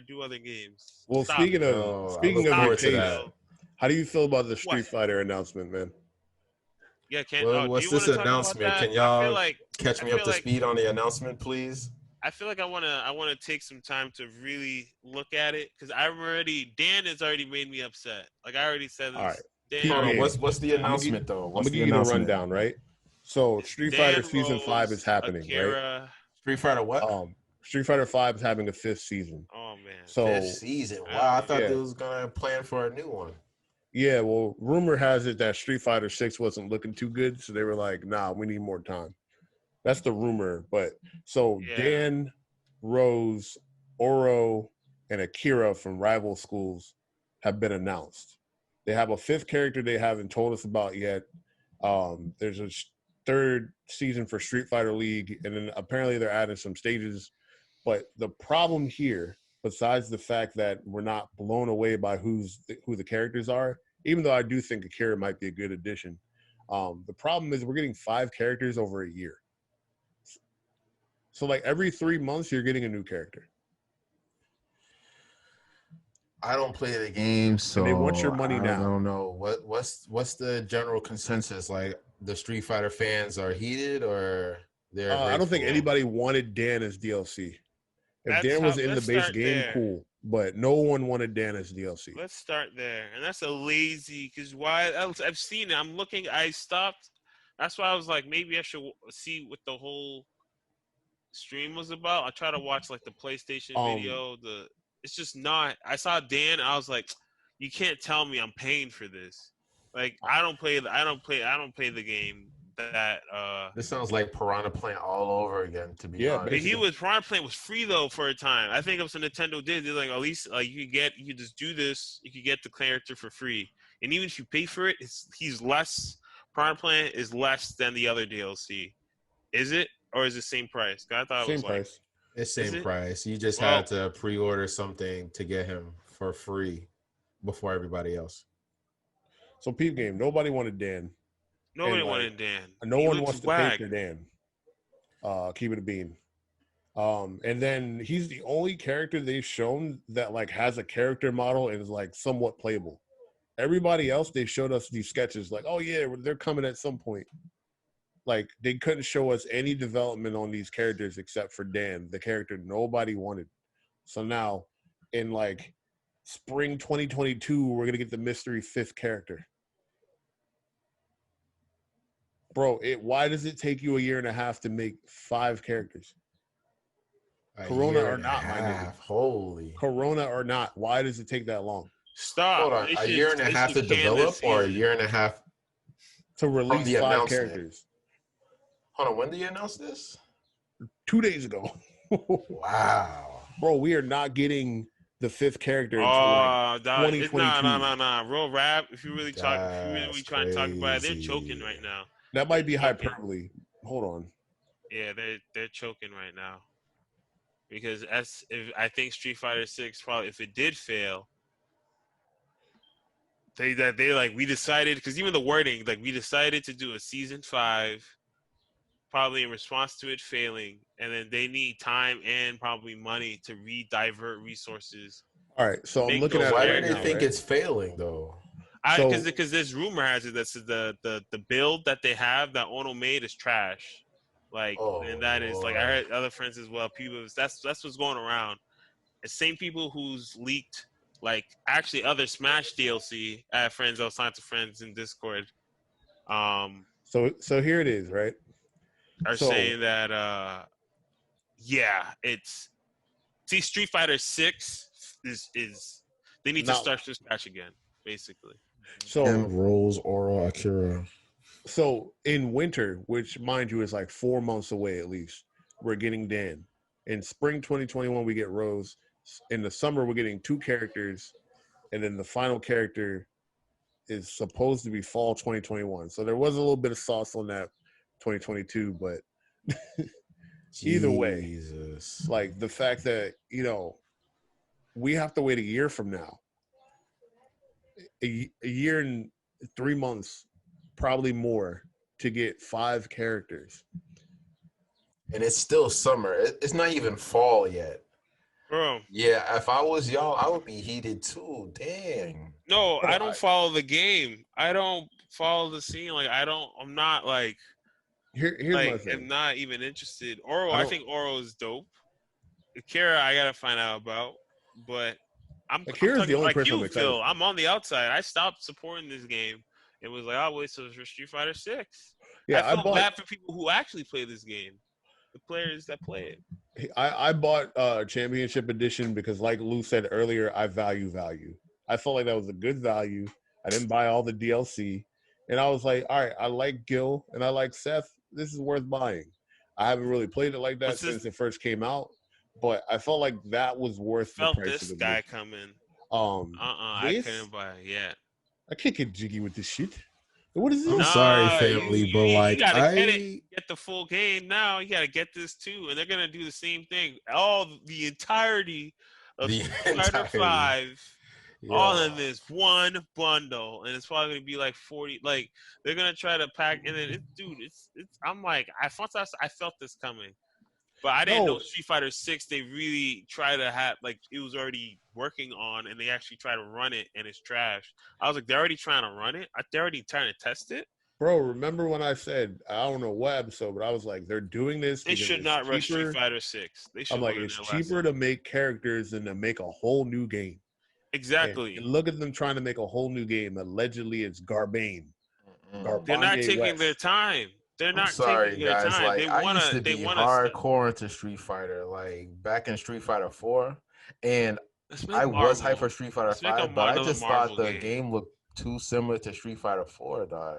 do other games. Well, Stop. I speaking look of your forward to taste, that. how do you feel about the What? Street Fighter announcement, man? Yeah, can Well, do what's you want this to talk about announcement? that? Can y'all I catch me up feel to like speed on the announcement, please? I wanna take some time to really look at it because Dan has already made me upset. Like I already said All right, this. Dan peep Hold on. already. game. What's the announcement though? I'm What's gonna the give you the announcement? rundown, right? So, It's Street Fighter Dan Season 5 is Rose, happening, right? Akira. Street Fighter what? Street Fighter 5 is having a 5th season. Oh man. Fifth So, season. I Wow, don't I even. thought yeah. they was gonna plan for a new one. Yeah, well, rumor has it that Street Fighter 6 wasn't looking too good, so they were like, "Nah, we need more time." That's the rumor, but so Yeah. Dan, Rose, Oro, and Akira from rival schools have been announced. They have a 5th character they haven't told us about yet. There's a 3rd season for Street Fighter League, and then apparently they're adding some stages. But the problem here, besides the fact that we're not blown away by who the characters are, even though I do think Akira might be a good addition, the problem is we're getting 5 characters over a year. So like every 3 months, you're getting a new character. I don't play the game, so And they want your money I now. don't know what's the general consensus. Like the Street Fighter fans are heated, or they're I don't think grateful? anybody wanted Dan as DLC. If Dan was in the Let's base start game, there. cool. But no one wanted Dan as DLC. Let's start there, and that's a lazy. Because why else? I've seen it. I'm looking. I stopped. That's why I was like, maybe I should see what the whole stream was about. I try to watch like the PlayStation video. It's just not. I saw Dan. I was like, you can't tell me I'm paying for this. Like I don't play the game that. This sounds like Piranha Plant all over again. To be honest, basically. Piranha Plant was free though for a time. I think it was a Nintendo did. They're like at least like you could just do this. You could get the character for free, and even if you pay for it, he's less. Piranha Plant is less than the other DLC. Is it or is it same price? 'Cause I thought it was Price. it's same price. You just had to pre-order something to get him for free before everybody else. So peep game. Nobody wanted Dan. Nobody wanted Dan. No one wants to pay for Dan. Keep it a bean. And then he's the only character they've shown that like has a character model and is like somewhat playable. Everybody else, they showed us these sketches like, oh yeah, they're coming at some point. Like they couldn't show us any development on these characters except for Dan, the character nobody wanted. So now, in like spring 2022, we're gonna get the mystery 5th character. Bro, why does it take you a year and a half to make 5 characters? Corona or not, my nigga. Holy. Corona or not, why does it take that long? Stop. Hold on, a year and a half to develop or a year and a half to release 5 characters? Hold on, when did you announce this? 2 days ago. Wow. Bro, we are not getting the 5th character until like 2022. Nah. Real rap. If you really try and talk about it, they're choking right now. That might be hyperbole. Hold on. Yeah, they're choking right now. Because I think Street Fighter 6 probably if it did fail, they like we decided because even the wording like we decided to do a season 5, probably in response to it failing, and then they need time and probably money to divert resources. All right, so I'm looking at why it right do they now, think right? it's failing though? Because this rumor has it that the build that they have that Ono made is trash. Like and that is like I heard other friends as well. People that's what's going around. The same people who's leaked like actually other Smash DLC. I have friends, I was talking to friends in Discord. So here it is, right? Are saying that it's Street Fighter 6 is they need to start from scratch again, basically. So Rose, Oro, Akira. So in winter, which mind you is like 4 months away at least, we're getting Dan. In spring 2021, we get Rose. In the summer, we're getting 2 characters, and then the final character is supposed to be fall 2021. So there was a little bit of sauce on that 2022, but either way, like the fact that we have to wait a year from now, a year and 3 months. Probably more to get 5 characters. And it's still summer. It's not even fall yet. bro. Yeah, if I was y'all, I would be heated too. Dang. No, Bro, I don't follow the game. I don't follow the scene. Like I don't. I'm not here's my I'm thing. not even interested. Oro, I I don't. think Oro is dope. Akira, I gotta find out about. But I'm Akira's the talking only like person I'm you, excited Phil. for. I'm on the outside. I stopped supporting this game. It was like I'll wait till Street Fighter Six. I Yeah, I feel bought bad for people who actually play this game, the players that play it. I bought championship edition because like Lou said earlier, I value. I felt like that was a good value. I didn't buy all the DLC. And I was like, all right, I like Gil and I like Seth. This is worth buying. I haven't really played it like that What's this? since it first came out, but I felt like that was worth the Felt price of this admission. guy coming. Um I this couldn't buy it yet. I can't get jiggy with this shit. What is I'm this? sorry, Nah, family, but you like gotta get it. I Get the full game now. You gotta get this too, and they're gonna do the same thing. All the entirety of the Street Fighter entirety. Five, all Yeah. in this one bundle, and it's probably gonna be like 40. Like they're gonna try to pack, and then dude, it's. I'm like, I felt this coming. But I didn't know No, Street Fighter Six. They really try to have like it was already working on, and they actually try to run it, and it's trash. I was like, they're already trying to run it. They're already trying to test it. bro, remember when I said I don't know what episode, but I was like, they're doing this They because should it's not rush Street cheaper. Fighter Six. They I'm should like, learn it's their cheaper lesson. to make characters than to make a whole new game. And Exactly. look at them trying to make a whole new game. Allegedly, it's Garbane, They're not Garbage taking their West. time. They're I'm not sorry, taking their guys. time. Like I used to They be wanna hardcore into Street Fighter, like back in Street Fighter 4, and let's make I was hyped Marvel. for Street Fighter Let's make 5, but I another just thought Marvel the game. game looked too similar to Street Fighter 4, dog.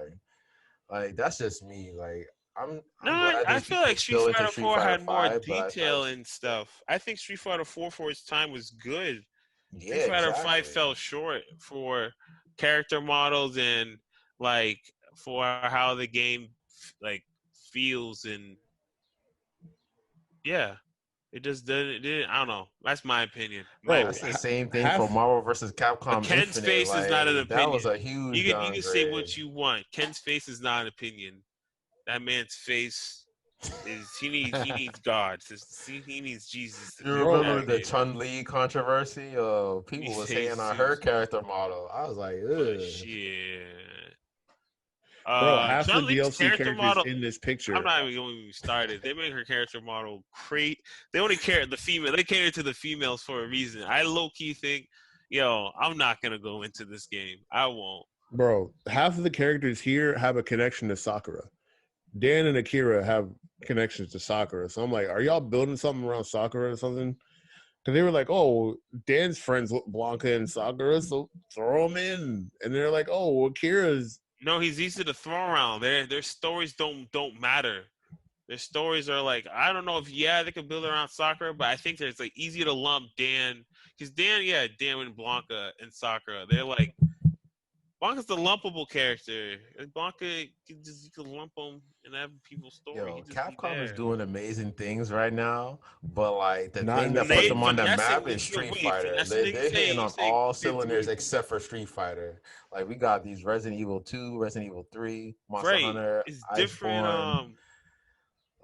Like that's just me. Like I'm No, glad I there's feel people like Street still into Fighter Street 4 Fighter had more 5, but I felt detail and stuff. I think Street Fighter 4 for its time was good. Street yeah, Fighter 5 exactly. fell short for character models and like for how the game like feels and yeah, it just didn't. It didn't I don't know. That's my opinion. My Bro, That's the opinion. same thing for half Marvel versus But Capcom Ken's Infinite. face is not an Like that was opinion. a huge You can say downgrade. what you want. Ken's face is not an opinion. That man's face is he needs God. He needs Jesus to You fix bro, that remember like the face. Chun Li controversy? He People needs was hating on her Jesus. character model. I was like, But ugh. shit. bro, half the Chun Li's DLC character characters model. in this I'm picture. not even going to get started. They make her character model great. They only care the female. They cater to the females for a reason. I low key think, yo, I'm not gonna go into this game. I won't. Bro, half of the characters here have a connection to Sakura. Dan and Akira have connections to Sakura. So I'm like, are y'all building something around Sakura or something? Because they were like, oh, Dan's friends with Blanca and Sakura, so throw them in. And they're like, oh, Akira's. No, he's easy to throw around. Their stories don't matter. Their stories are like I don't know if they could build around Sakura, but I think it's like easy to lump Dan because Dan and Blanca and Sakura. They're like Blanca's the lumpable character. And Blanca, you can lump him and have people's story. He Yo, just be Capcom is there. doing amazing things right now, but like the Not in thing the that puts Finesse, them fighting on the game. map is yo, Street wait, Fighter. finessing. They're hitting You on say all they're cylinders doing except for Street Fighter. Like we got these Resident Evil 2, Resident Evil 3, Monster right. Hunter, It's different. Iceborne.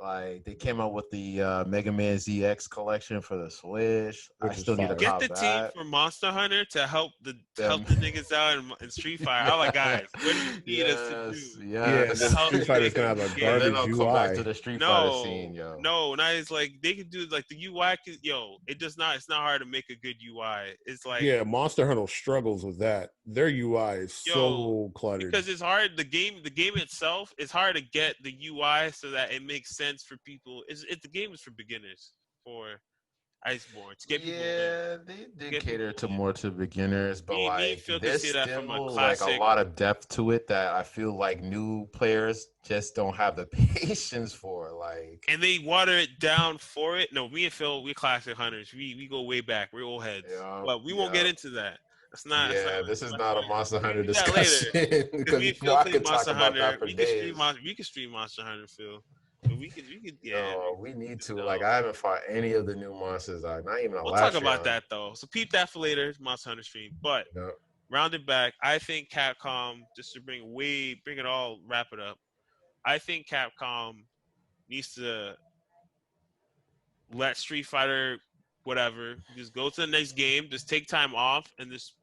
Like they came out with the Mega Man ZX collection for the Switch. I Which is still need to fire. Get cop the team that. from Monster Hunter to help Them. the niggas out in Street Fighter. I'm like, guys, what do you need us to Yes, do Yeah, and to then yes. help Street you Fighter's make a gonna have a good And game? then garbage I'll come back to UI. the Street Fighter scene, No, yo. no, now it's like they could do like the UI. Yo, it does not. It's not hard to make a good UI. It's like Yeah, Monster Hunter struggles with that. Their UI is yo, so cluttered. because it's hard. The game itself, it's hard to get the UI so that it makes sense for people. The game is for beginners for Iceborne to get people in. Yeah, they did Get cater people to in. more to beginners, but Me and like Phil could there's say that from a still like a classic. lot of depth to it that I feel like new players just don't have the patience for. Like, And they water it down for it. No, me and Phil, we're classic hunters. We go way back. We're old heads. yeah, But we won't get yeah, into that. yeah. This is That's not a fine. Monster We Hunter can do that later. discussion Because because me you and know Phil I played could talk Monster about Hunter. that for days. We can stream Monster Hunter, Phil. But yeah. No, we need to. No. Like, I haven't fought any of the new monsters. Not even a We'll talk last about round. that though. So peep that for later, Monster Hunter stream. But No. round it back, I think Capcom, just to wrap it up. I think Capcom needs to let Street Fighter whatever. Just go to the next game. Just take time off and just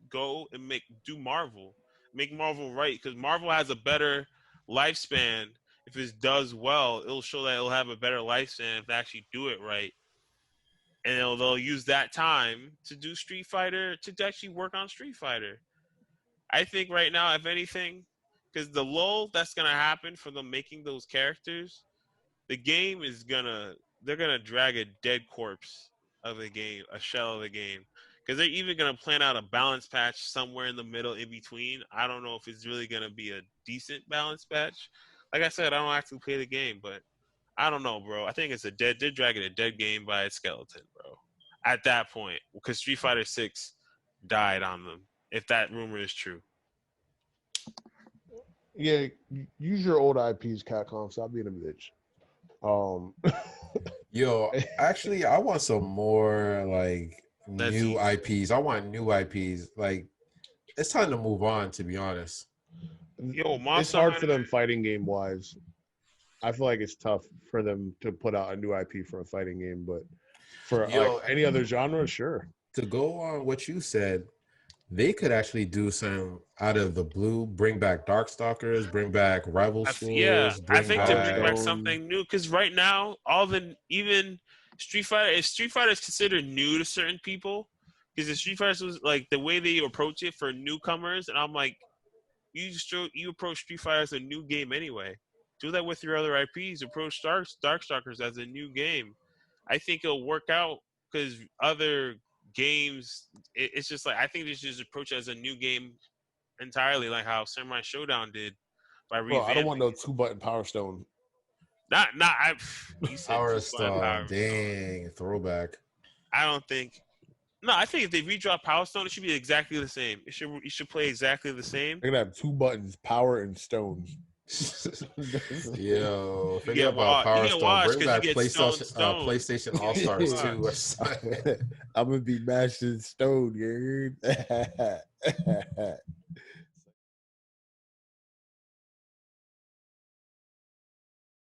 go and do Marvel. Make Marvel right because Marvel has a better lifespan. If it does well, it'll show that it'll have a better lifespan if they actually do it right. And they'll use that time to do Street Fighter to actually work on Street Fighter. I think right now, if anything, because the lull that's gonna happen for them making those characters, the game is they're gonna drag a dead corpse of the game, a shell of the game, because they're even gonna plan out a balance patch somewhere in the middle in between. I don't know if it's really gonna be a decent balance patch. Like I said, I don't actually play the game, but I don't know, bro. I think they're dragging a dead game by its skeleton, bro. At that point, because Street Fighter 6 died on them, if that rumor is true. Yeah, use your old IPs, Capcom. Stop being a bitch. Yo, actually, I want some more like That's new easy. IPs. I want new IPs. Like, it's time to move on. To be honest, Yo, It's Monster hard for Hunter. them fighting game wise. I feel like it's tough for them to put out a new IP for a fighting game, but for like yo, any other genre, sure. to go on what you said, they could actually do some out of the blue. Bring back Darkstalkers. Bring back Rival Yeah, Schools. I Bring think to back bring back Stone. something new, because right now, even Street Fighter, if Street Fighter is considered new to certain people, because the Street Fighter was like the way they approach it for newcomers, and I'm like, you approach Street Fighter as a new game anyway. Do that with your other IPs. Approach Darkstalkers as a new game. I think it'll work out because other games, it's just like I think they should just approach it as a new game entirely, like how Samurai Showdown did by Bro, I don't revamping. want no 2-button Power Stone. Not I. You said Power 2 button Stone. Power Stone. Dang, throwback. I don't think. No, I think if they redrop Power Stone, it should be exactly the same. You should play exactly the same. They're gonna have 2 buttons, Power and Stones. Yo, You forget get about watch. You Power get Stone. watch Bring because you back get Stone PlayStation, Stone. PlayStation All You Stars get 2 or watch. something. I'm gonna be mashing Stone, you heard?